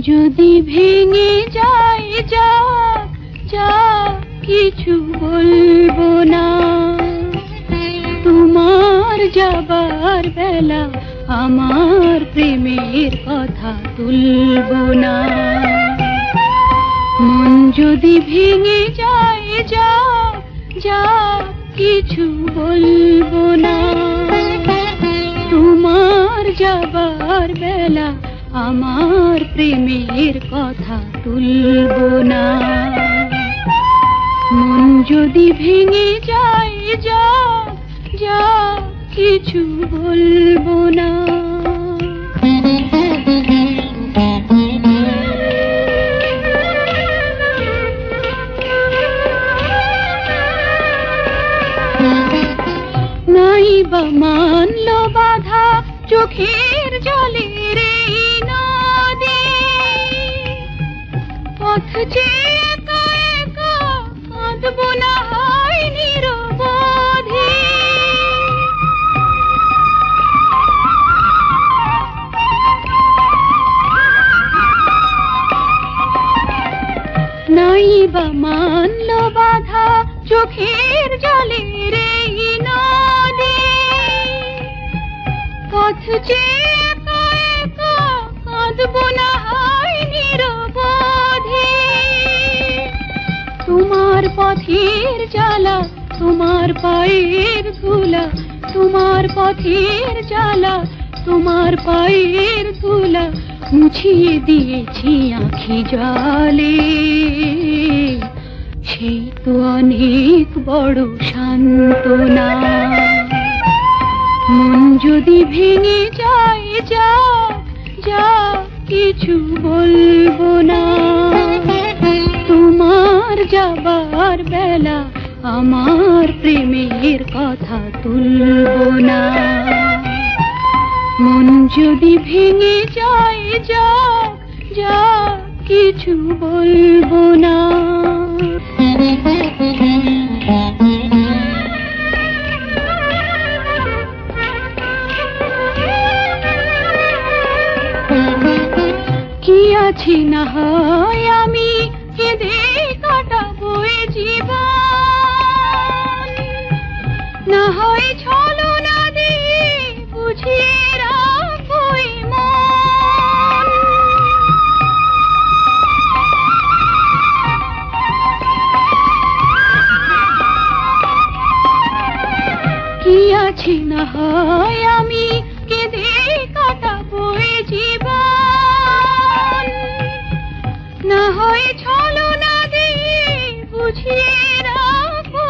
যদি ভেঙে যায় যাক যাক কিছু বলবো না, তোমার যাবার বেলা আমার প্রেমের কথা তুলবো না। মন যদি ভেঙে যায় যাক যাক কিছু বলবো না, তোমার যাবার বেলা আমার প্রেমের কথা তুলবো না। মন যদি ভেঙে যায় যাক যাক কিছু বলবো না। নাই বা মানল বাধা চোখের জলের পথ চেয়ে একা একা কাঁদবো না হয় নিরবধি। নাই বা মানল বাধা চোখের জলের নদী, পথ চেয়ে একা একা কাঁদবো না হয় নিরবধি। তোমার পথের জ্বালা তোমার পায়ের ধুলা, তোমার পথের জ্বালা তোমার পায়ের ধুলা মুছিয়ে দিয়েছি আঁখি জলে। সেই তো অনেক বড় সান্ত্বনা। মন যদি ভেঙে যায় যাক যাক কিছু বলবো না, তোমার যাবার বেলা আমার প্রেমের কথা তুলবো না। মন যদি ভেঙে যায় যাক যাক কিছু বলবো না। কি আছি না হয় আমি কেঁদে কাটাবো এ জীবন, না হয় ছলনা দিয়ে বুঝিয়ে রাখো মন। কি আছি না হয় আমি কেঁদে কাটাবো এ জীবন, না হয় ছলনা দিয়ে বুঝিয়ে রাখো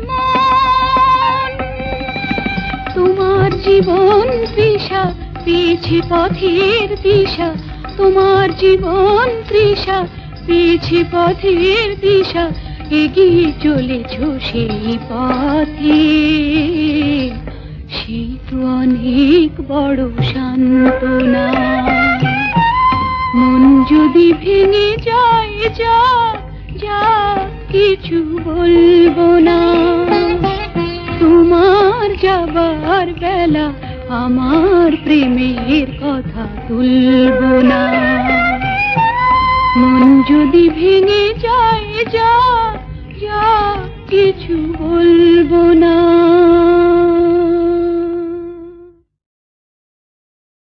মন। তোমার জীবন তৃষা পেয়েছি পথের দিশা, তোমার জীবন তৃষা পেয়েছি পথের দিশা, এগিয়ে চলেছ সেই পথে। সেই তো অনেক বড় সান্ত্বনা। মন যদি ভেঙে যায় যাক যাক কিছু বলবো না, তোমার যাবার বেলা আমার প্রেমের কথা তুলবো না। মন যদি ভেঙে যায় যাক যাক কিছু বলবো না।